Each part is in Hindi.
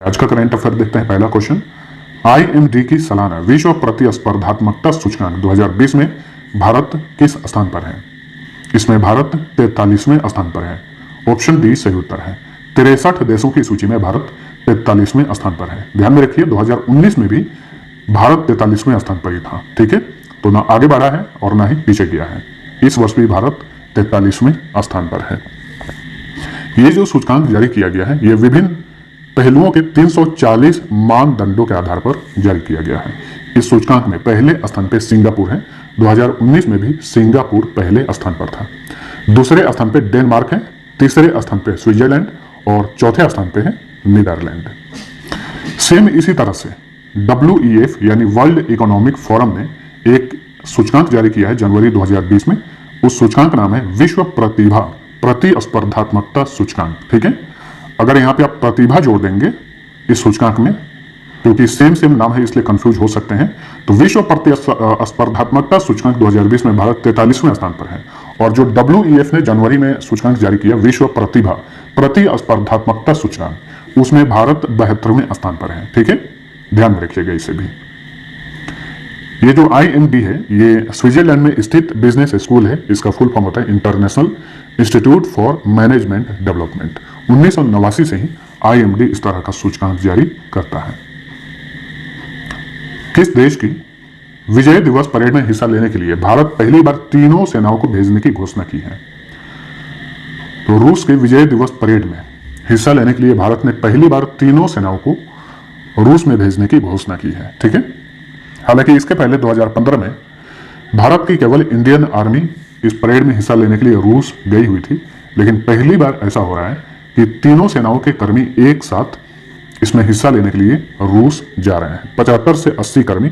आज का करंट अफेयर देखते हैं। पहला क्वेश्चन, आईएमडी की सालाना विश्व प्रतिस्पर्धात्मकता सूचकांक 2020 में भारत किस स्थान पर है? इसमें भारत 43वें स्थान पर है। ऑप्शन बी सही उत्तर है। 63 देशों की सूची में भारत 43वें स्थान पर है। ध्यान में रखिए 2019 में भी भारत 43वें स्थान पर ही था। ठीक है, तो ना आगे बढ़ा है और ना ही पीछे गया है। इस वर्ष भी भारत 43वें स्थान पर है। ये जो सूचकांक जारी किया गया है, ये विभिन्न पहलुओं के 340 मानदंडों के आधार पर जारी किया गया है। इस सूचकांक में पहले स्थान पर सिंगापुर है। 2019 में भी सिंगापुर पहले स्थान पर था। दूसरे स्थान पर डेनमार्क है, तीसरे स्थान पर स्विट्जरलैंड और चौथे स्थान पर है नीदरलैंड। सेम इसी तरह से WEF यानी वर्ल्ड इकोनॉमिक फोरम ने एक सूचकांक जारी किया है जनवरी 2020 में। उस सूचकांक नाम है विश्व प्रतिभा प्रतिस्पर्धात्मकता सूचकांक। ठीक है, अगर यहाँ पे आप प्रतिभा जोड़ देंगे इस सूचकांक में, क्योंकि सेम नाम है इसलिए कंफ्यूज हो सकते हैं, तो विश्व प्रतिस्पर्धात्मकता सूचकांक 2020 में भारत 43वें स्थान पर है। और जो WEF ने जनवरी में सूचकांक जारी किया विश्व प्रतिभा प्रतिस्पर्धात्मकता सूचकांक, उसमें भारत 72वें स्थान पर है। ठीक है, ध्यान में रखिएगा इसे भी। ये जो IMD है ये स्विट्जरलैंड में स्थित बिजनेस स्कूल है। इसका फुल फॉर्म होता है international institute for management development. 1989 से ही IMD इस तरह का सूचकांक जारी करता है। किस देश की विजय दिवस परेड में हिस्सा लेने के लिए भारत पहली बार तीनों सेनाओं को भेजने की घोषणा की है? तो रूस के विजय दिवस परेड में हिस्सा लेने के लिए भारत ने पहली बार तीनों सेनाओं को रूस में भेजने की घोषणा की है। ठीक है, हालांकि इसके पहले 2015 में भारत की केवल इंडियन आर्मी इस परेड में हिस्सा लेने के लिए रूस गई हुई थी, लेकिन पहली बार ऐसा हो रहा है कि तीनों सेनाओं के कर्मी एक साथ इसमें हिस्सा लेने के लिए रूस जा रहे हैं। 75 से 80 कर्मी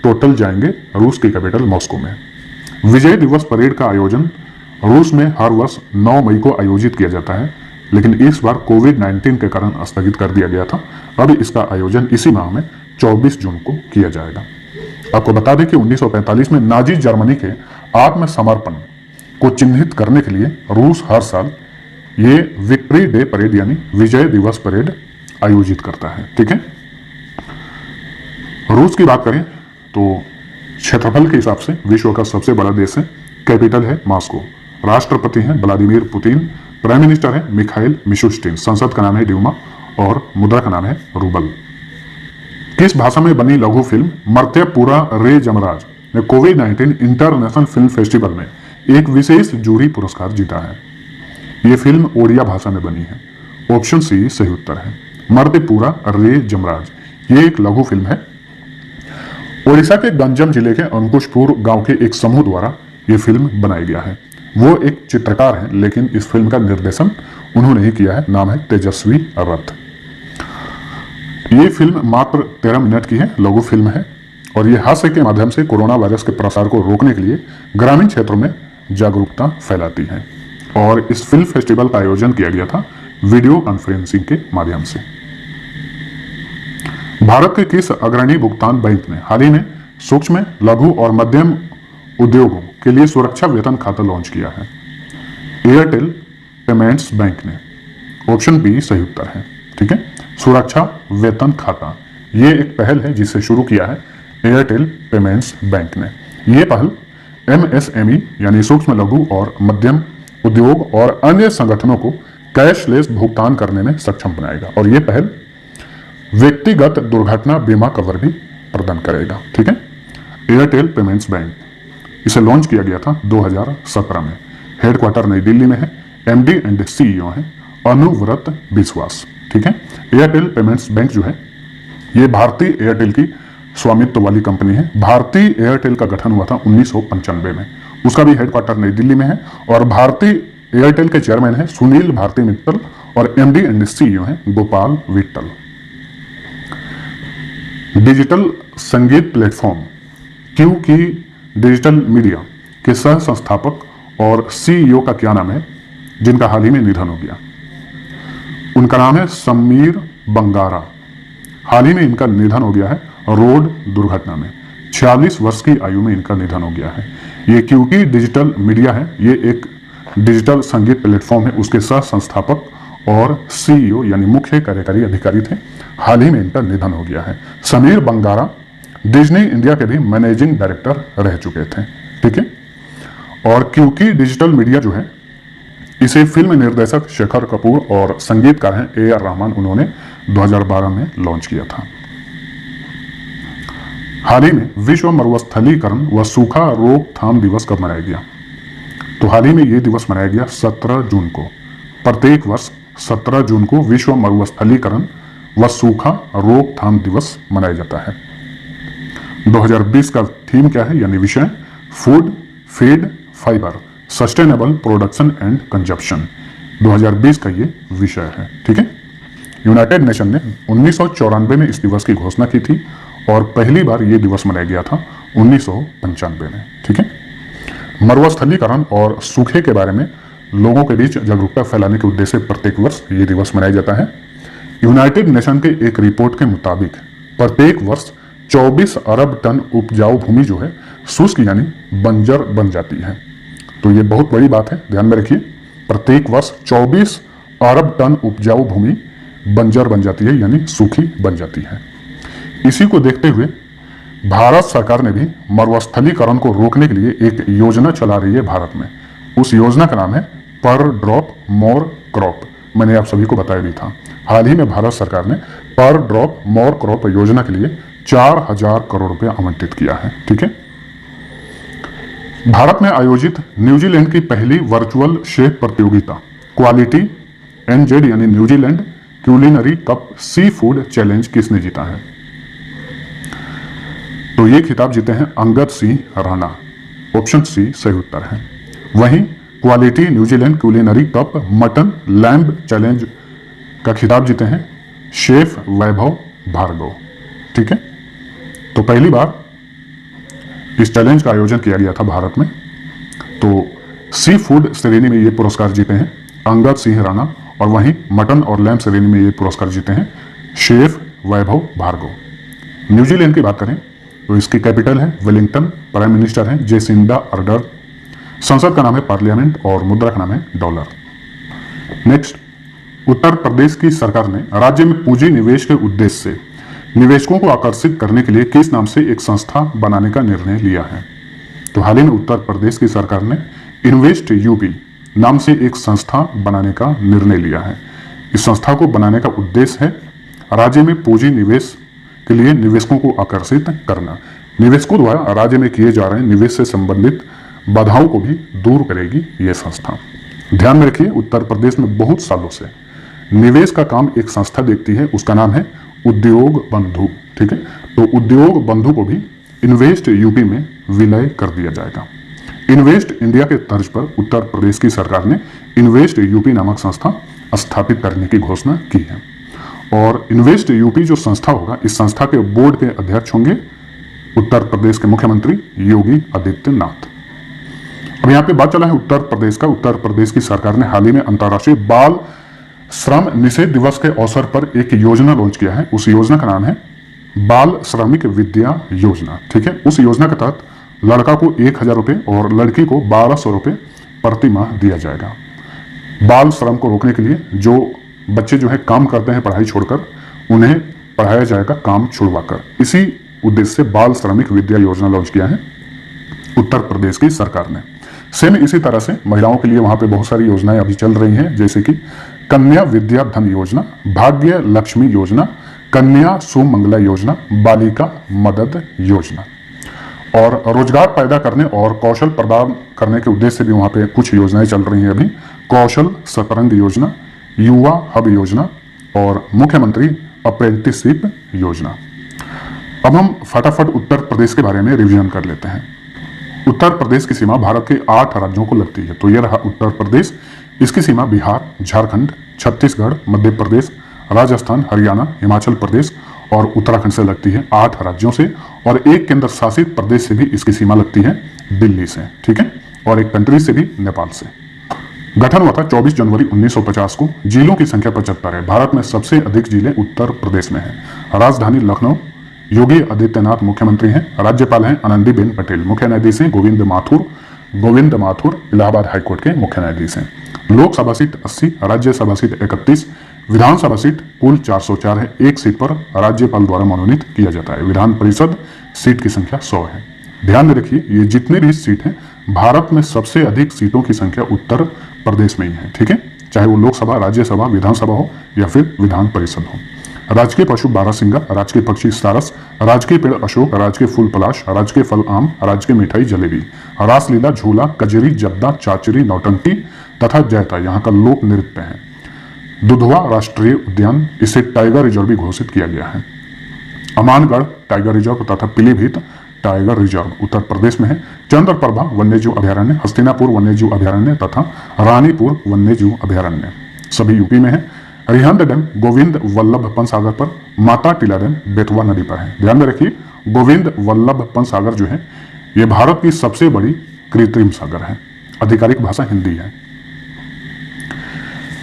टोटल जाएंगे रूस की कैपिटल मॉस्को में। विजय दिवस परेड का आयोजन रूस में हर वर्ष 9 मई को आयोजित किया जाता है, लेकिन इस बार कोविड-19 के कारण स्थगित कर दिया गया था। अब इसका आयोजन इसी माह में 24 जून को किया जाएगा। आपको बता दें कि 1945 में नाजी जर्मनी के आत्मसमर्पण को चिन्हित करने के लिए रूस हर साल ये विक्ट्री डे परेड यानी विजय दिवस परेड आयोजित करता है। ठीक है, रूस की बात करें तो क्षेत्रफल के हिसाब से विश्व का सबसे बड़ा देश है। कैपिटल है मॉस्को, राष्ट्रपति हैं व्लादिमीर पुतिन, प्राइम मिनिस्टर है मिखाइल मिशुस्टिन, संसद का नाम है ड्यूमा और मुद्रा का नाम है रूबल। किस भाषा में बनी लघु फिल्म मर्त्यपुरा रे जमराज ने कोविड-19 इंटरनेशनल फिल्म फेस्टिवल में एक विशेष जूरी पुरस्कार जीता है? यह फिल्म ओडिया भाषा में बनी है। ऑप्शन सी सही उत्तर है। मर्त्यपुरा रे जमराज ये एक लघु फिल्म है। ओडिशा के गंजम जिले के अंकुशपुर गांव के एक समूह द्वारा यह फिल्म बनाई गया है। वो एक चित्रकार हैं, लेकिन इस फिल्म का निर्देशन उन्होंने ही किया है। नाम है तेजस्वी रथ। ये फिल्म मात्र 13 मिनट की है, लघु फिल्म है, और ये हास्य के माध्यम से कोरोना वायरस के प्रसार को रोकने के लिए ग्रामीण क्षेत्रों में जागरूकता फैलाती है। और इस फिल्म फेस्टिवल का आयोजन किया गया था वीडियो कॉन्फ्रेंसिंग के माध्यम से। भारत के किस अग्रणी भुगतान बैंक ने हाल ही में सूक्ष्म, लघु और मध्यम उद्योगों के लिए सुरक्षा वेतन खाता लॉन्च किया है? एयरटेल पेमेंट्स बैंक ने। ऑप्शन बी सही उत्तर है। ठीक है, सुरक्षा वेतन खाता ये एक पहल है जिसे शुरू किया है एयरटेल पेमेंट्स बैंक ने। ये पहल MSME यानी सूक्ष्म, लघु और मध्यम उद्योग और अन्य संगठनों को कैशलेस भुगतान करने में सक्षम बनाएगा, और यह पहल व्यक्तिगत दुर्घटना बीमा कवर भी प्रदान करेगा। ठीक है, एयरटेल पेमेंट्स बैंक इसे लॉन्च किया गया था 2017 में। हेडक्वार्टर नई दिल्ली में है। MD एंड CEO है अनुव्रत विश्वास। ठीक है, एयरटेल पेमेंट्स बैंक जो है ये भारतीय एयरटेल की स्वामित्व वाली कंपनी है। भारतीय एयरटेल का गठन हुआ था 1995 में। उसका भी हेडक्वार्टर नई दिल्ली में है, और भारतीय एयरटेल के चेयरमैन है सुनील भारती मित्तल, और MD एंड CEO है गोपाल विट्टल। डिजिटल संगीत प्लेटफॉर्म क्यू की डिजिटल मीडिया के सह संस्थापक और CEO का क्या नाम है, जिनका हाल ही में निधन हो गया? उनका नाम है समीर बंगारा। हाल ही में इनका निधन हो गया है रोड दुर्घटना में। 46 वर्ष की आयु में इनका निधन हो गया है। ये क्योंकि डिजिटल मीडिया है, ये एक डिजिटल संगीत प्लेटफॉर्म है, उसके सह संस्थापक और CEO यानी मुख्य कार्यकारी अधिकारी थे। हाल ही में इनका निधन हो गया है। समीर बंगारा डिज्नी इंडिया के भी मैनेजिंग डायरेक्टर रह चुके थे। ठीक है, और क्योंकि डिजिटल मीडिया जो है इसे फिल्म निर्देशक शेखर कपूर और संगीतकार हैं AR रहमान, उन्होंने 2012 में लॉन्च किया था। हाल ही में विश्व मरुस्थलीकरण व सूखा रोकथाम दिवस कब मनाया गया? तो हाल ही में यह दिवस मनाया गया 17 जून को। प्रत्येक वर्ष 17 जून को विश्व मरुस्थलीकरण व सूखा रोकथाम दिवस मनाया जाता है। 2020 का थीम क्या है यानी विषय? Food, feed, fibre, sustainable production and consumption. 2020 का ये विषय है। ठीक है, यूनाइटेड नेशन ने 1994 में इस दिवस की घोषणा की थी और पहली बार ये दिवस मनाया गया था 1995 में। ठीक है, मरुस्थलीकरण और सूखे के बारे में लोगों के बीच जागरूकता फैलाने के उद्देश्य से प्रत्येक वर्ष ये दिवस मनाया जाता है। यूनाइटेड नेशन के एक रिपोर्ट के मुताबिक प्रत्येक वर्ष 24 अरब टन उपजाऊ भूमि जो है शुष्क यानी बंजर बन जाती है। तो ये बहुत बड़ी बात है, ध्यान में रखिए। प्रत्येक वर्ष 24 अरब टन उपजाऊ भूमि बंजर बन जाती है यानी सूखी बन जाती है। इसी को देखते हुए भारत सरकार ने भी मरुस्थलीकरण को रोकने के लिए एक योजना चला रही है भारत में। उस योजना का नाम है पर ड्रॉप मोर क्रॉप। मैंने आप सभी को बताया भी था। हाल ही में भारत सरकार ने पर ड्रॉप मोर क्रॉप योजना के लिए 4000 करोड़ रुपए आवंटित किया है। ठीक है, भारत में आयोजित न्यूजीलैंड की पहली वर्चुअल शेफ प्रतियोगिता क्वालिटी NZ यानी New Zealand culinary cup seafood challenge किसने जीता है? तो ये खिताब जीते हैं अंगद सिंह राणा। ऑप्शन C सही उत्तर है। वहीं quality New Zealand culinary cup mutton lamb challenge का खिताब जीते हैं शेफ वैभव भार्गव। ठीक है, तो पहली बार इस चैलेंज का आयोजन किया गया था भारत में। तो सी फूड श्रेणी में ये पुरस्कार जीते हैं अंगद सिंह राणा और वहीं मटन और लैम्ब श्रेणी में ये पुरस्कार जीते हैं शेफ वैभव भार्गव। न्यूजीलैंड की बात करें तो इसकी कैपिटल है वेलिंगटन, प्राइम मिनिस्टर हैं जेसिंडा अर्डर, संसद का नाम है पार्लियामेंट और मुद्रा का नाम है डॉलर। नेक्स्ट, उत्तर प्रदेश की सरकार ने राज्य में पूंजी निवेश के उद्देश्य से निवेशकों को आकर्षित करने के लिए किस नाम से एक संस्था बनाने का निर्णय लिया है? तो हाल ही में उत्तर प्रदेश की सरकार ने इन्वेस्ट यूपी नाम से एक संस्था बनाने का निर्णय लिया है। इस संस्था को बनाने का उद्देश्य है राज्य में पूंजी निवेश के लिए निवेशकों को आकर्षित करना। निवेशकों द्वारा राज्य में किए जा रहे निवेश से संबंधित बाधाओं को भी दूर करेगी यह संस्था। ध्यान में रखिए, उत्तर प्रदेश में बहुत सालों से निवेश का काम एक संस्था देखती है, उसका नाम है उद्योग बंधु। ठीक है, तो उद्योग बंधु को भी इन्वेस्ट यूपी में विलय कर दिया जाएगा। इन्वेस्ट इंडिया के तर्ज पर उत्तर प्रदेश की सरकार ने इन्वेस्ट यूपी नामक संस्था स्थापित करने की घोषणा की है। और इन्वेस्ट यूपी जो संस्था होगा, इस संस्था के बोर्ड के अध्यक्ष होंगे उत्तर प्रदेश के मुख्यमंत्री योगी आदित्यनाथ। अब यहाँ पे बात चला है उत्तर प्रदेश का। उत्तर प्रदेश की सरकार ने हाल ही में अंतर्राष्ट्रीय बाल श्रम निषेध दिवस के अवसर पर एक योजना लॉन्च किया है। उस योजना का नाम है बाल श्रमिक विद्या योजना। ठीक है, उस योजना के तहत लड़का को 1000 रुपये और लड़की को 1200 रुपये प्रति माह दिया जाएगा। बाल श्रम को रोकने के लिए जो बच्चे जो है काम करते हैं पढ़ाई छोड़कर, उन्हें पढ़ाया जाएगा काम छुड़वाकर। इसी उद्देश्य से बाल श्रमिक विद्या योजना लॉन्च किया है उत्तर प्रदेश की सरकार ने। सेम इसी तरह से महिलाओं के लिए वहां पे बहुत सारी योजनाएं अभी चल रही हैं, जैसे कि कन्या विद्या धन योजना, भाग्य लक्ष्मी योजना, कन्या सुमंगला योजना, बालिका मदद योजना। और रोजगार पैदा करने और कौशल प्रदान करने के उद्देश्य से भी वहां पे कुछ योजनाएं चल रही हैं अभी। कौशल सतरंग योजना, युवा हब योजना और मुख्यमंत्री अप्रेंटिसशिप योजना। अब हम फटाफट उत्तर प्रदेश के बारे में रिवीजन कर लेते हैं। उत्तर प्रदेश की सीमा भारत के 8 राज्यों को लगती है। तो यह रहा उत्तर प्रदेश। इसकी सीमा बिहार, झारखंड, छत्तीसगढ़, मध्य प्रदेश, राजस्थान, हरियाणा, हिमाचल प्रदेश और उत्तराखंड से लगती है, 8 राज्यों से। और एक केंद्र शासित प्रदेश से भी इसकी सीमा लगती है, दिल्ली से। ठीक है, और एक कंट्री से भी, नेपाल से। गठन हुआ था 24 जनवरी 1950 को। जिलों की संख्या 75 है। भारत में सबसे अधिक जिले उत्तर प्रदेश में है। राजधानी लखनऊ। योगी आदित्यनाथ मुख्यमंत्री हैं। राज्यपाल हैं आनंदीबेन पटेल। मुख्य न्यायाधीश हैं गोविंद माथुर इलाहाबाद हाईकोर्ट के मुख्य न्यायाधीश हैं। लोकसभा सीट 80, राज्यसभा सीट 31, विधानसभा सीट कुल 404 है। एक सीट पर राज्यपाल द्वारा मनोनीत किया जाता है। विधान परिषद सीट की संख्या 100 है। ध्यान में रखिए, ये जितने भी सीट हैं, भारत में सबसे अधिक सीटों की संख्या उत्तर प्रदेश में ही है। ठीक है, चाहे वो लोकसभा, राज्यसभा, विधानसभा हो या फिर विधान परिषद हो। राजकीय पशु बारहसिंगा, राजकीय पक्षी सारस, राजकीय पेड़ अशोक, राजकीय फूल पलाश, राजकीय फल आम, राजकीय मिठाई जलेबी, रासलीला झूला, कजरी, जब्दा, चाचरी, नौटंकी तथा जैता यहाँ का लोक नृत्य है। दुधवा राष्ट्रीय उद्यान, इसे टाइगर रिजर्व भी घोषित किया गया है। अमानगढ़ टाइगर रिजर्व तथा पीलीभीत टाइगर रिजर्व उत्तर प्रदेश में है। चंद्रप्रभा वन्यजीव अभयारण्य, हस्तिनापुर वन्यजीव अभयारण्य तथा रानीपुर वन्यजीव अभयारण्य सभी यूपी में है। रिहंद डैम गोविंद वल्लभ पंत सागर पर, माता टीला डैम बेतवा नदी पर है। ध्यान में रखिए, गोविंद वल्लभ पंत सागर जो है ये भारत की सबसे बड़ी कृत्रिम सागर है। आधिकारिक भाषा हिंदी है।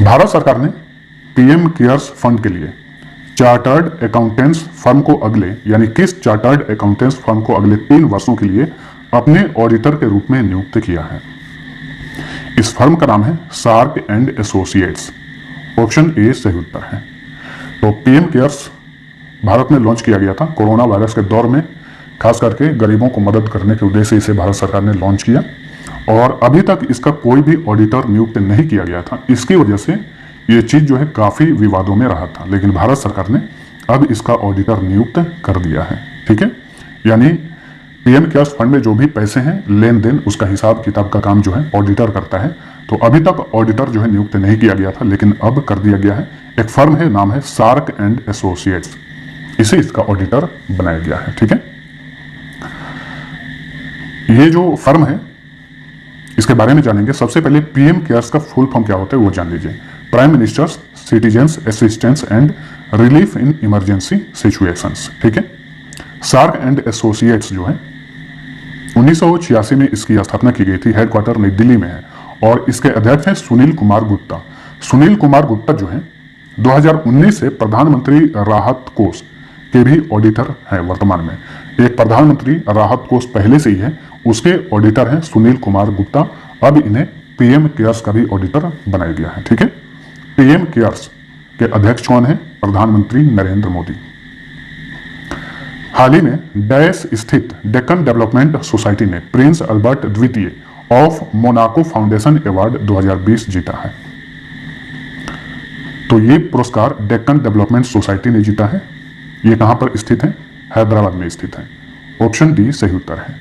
भारत सरकार ने पीएम केयर्स फंड के लिए चार्टर्ड अकाउंटेंट्स फर्म को अगले, यानी किस चार्टर्ड अकाउंटेंट्स फर्म को अगले 3 वर्षों के लिए अपने ऑडिटर के रूप में नियुक्त किया है? इस फर्म का नाम है shark and associates. Option A सही उत्तर है। तो पीएम केयर्स भारत में लॉन्च किया गया था कोरोना वायरस के दौर में, खास करके गरीबों को मदद करने के उद्देश्य से इसे भारत सरकार ने लॉन्च किया और अभी तक इसका कोई भी ऑडिटर नियुक्त नहीं किया गया था। इसकी वजह से ये चीज जो है काफी विवादों में रहा था, लेकिन भारत सरकार ने अब इसका ऑडिटर नियुक्त कर दिया है। ठीक है, यानी पीएम केयर्स फंड में जो भी पैसे हैं, लेन देन, उसका हिसाब किताब का काम जो है ऑडिटर करता है। तो अभी तक ऑडिटर जो है नियुक्त नहीं किया गया था, लेकिन अब कर दिया गया है। एक फर्म है, नाम है शार्क एंड एसोसिएट्स, इसे इसका ऑडिटर बनाया गया है। ठीक है, ये जो फर्म है इसके बारे में जानेंगे। सबसे पहले पीएम केयर्स का फुल फॉर्म क्या होता है वो जान लीजिए। Prime ministers citizens assistance and relief in emergency situations. ठीक है, शार्क एंड एसोसिएट्स जो है 1986 में इसकी स्थापना की गई थी। हेडक्वार्टर नई दिल्ली में है और इसके अध्यक्ष हैं सुनील कुमार गुप्ता। सुनील कुमार गुप्ता जो है 2019 से प्रधानमंत्री राहत कोष के भी ऑडिटर हैं वर्तमान में। एक प्रधानमंत्री राहत कोष पहले से ही है, उसके ऑडिटर हैं सुनील कुमार गुप्ता। अब इन्हें पीएम केयर्स का भी ऑडिटर बनाया गया है। ठीक है, पीएम केयर्स के अध्यक्ष कौन है? प्रधानमंत्री नरेंद्र मोदी। हाल ही में डैश स्थित डेक्कन डेवलपमेंट सोसाइटी ने प्रिंस अल्बर्ट द्वितीय ऑफ मोनाको फाउंडेशन अवार्ड 2020 जीता है। तो ये पुरस्कार डेक्कन डेवलपमेंट सोसाइटी ने जीता है। ये कहां पर स्थित है? हैदराबाद में स्थित है। ऑप्शन डी सही उत्तर है।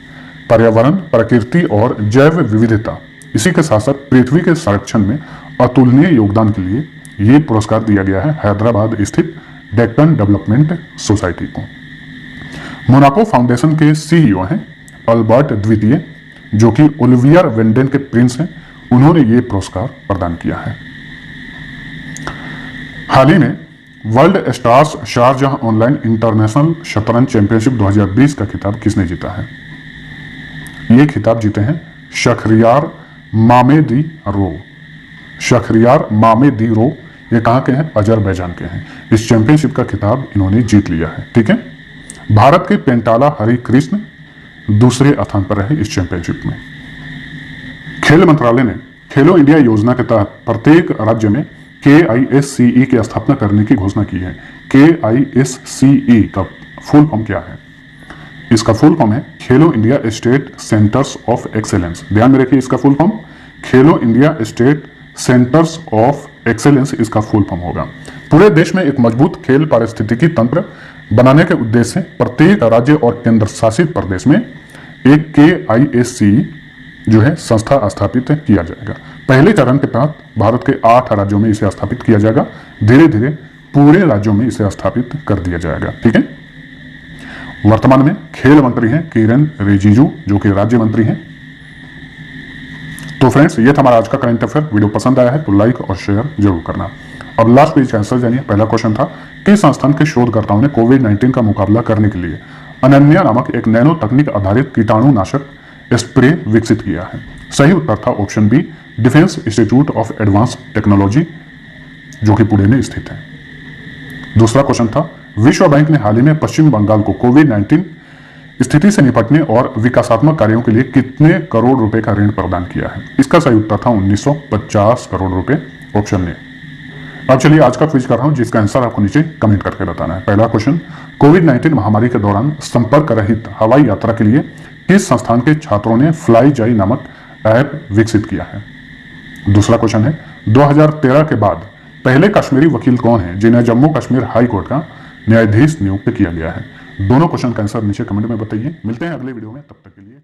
पर्यावरण, प्रकृति और जैव विविधता, इसी के साथ साथ पृथ्वी के संरक्षण में अतुलनीय योगदान के लिए ये पुरस्कार दिया गया है हैदराबाद स्थित डेक्कन डेवलपमेंट सोसाइटी को। मोनाको फाउंडेशन के सीईओ हैं अल्बर्ट द्वितीय, जो कि ओलिवियर वेंडेन के प्रिंस हैं। उन्होंने ये पुरस्कार प्रदान किया है। हाल ही में world stars Sharjah online international शतरंज चैंपियनशिप 2020 का खिताब किसने जीता है? ये खिताब जीते हैं शखरियार मामेदी रो। शखरियार मामेदी रो ये कहाँ के हैं? अजरबैजान के हैं। इस चैंपियनशिप का खिताब इन्होंने जीत लिया है। ठीक है, भारत के पेंटाला हरि कृष्ण दूसरे स्थान पर रहे इस चैंपियनशिप में। खेल मंत्रालय ने खेलो इंडिया योजना के तहत प्रत्येक राज्य में KISCE की स्थापना करने की घोषणा की है। KISCE का फुल फॉर्म क्या है? इसका फुल फॉर्म है खेलो India state centres of excellence. ध्यान में रखिए, इसका full form Khelo India state centres of excellence इसका फुल फॉर्म होगा। पूरे देश में एक मजबूत खेल पारिस्थितिकी तंत्र बनाने के उद्देश्य से प्रत्येक राज्य और केंद्र शासित प्रदेश में एक KISCE जो है संस्था स्थापित किया जाएगा। पहले चरण के तहत भारत के 8 राज्यों में इसे स्थापित किया जाएगा। धीरे धीरे पूरे राज्यों में इसे स्थापित कर दिया जाएगा। ठीक है, वर्तमान में खेल मंत्री हैं किरेन रिजिजू, जो कि राज्य मंत्री हैं। तो फ्रेंड्स, ये था हमारा आज का करंट अफेयर। वीडियो पसंद आया है तो लाइक और शेयर जरूर करना। अब लास्ट पेज का आंसर जानिए। पहला क्वेश्चन था किस संस्थान के शोधकर्ताओं ने कोविड-19 का मुकाबला करने के लिए अनन्या नामक एक नैनो तकनीक आधारित कीटाणुनाशक स्प्रे विकसित किया है? सही उत्तर था option B, defence institute of advance technology, जो कि पुणे में स्थित है। दूसरा क्वेश्चन था विश्व बैंक ने हाल ही में पश्चिम बंगाल को कोविड-19 स्थिति से निपटने और विकासात्मक कार्यों के लिए कितने करोड़ रुपए का ऋण प्रदान किया है? इसका सही उत्तर था 1950 करोड़ रुपए, ऑप्शन ए। अब चलिए आज का क्विज कर रहा हूं, जिसका आंसर आपको नीचे कमेंट करके बताना है। पहला क्वेश्चन, कोविड-19 महामारी के दौरान संपर्क रहित हवाई यात्रा के लिए किस संस्थान के छात्रों ने फ्लाई जाई नामक ऐप विकसित किया है? दूसरा क्वेश्चन है, 2013 के बाद पहले कश्मीरी वकील कौन है जिन्हें जम्मू कश्मीर हाई कोर्ट का न्यायाधीश नियुक्त किया गया है? दोनों क्वेश्चन का आंसर नीचे कमेंट में बताइए। मिलते हैं अगले वीडियो में, तब तक के लिए।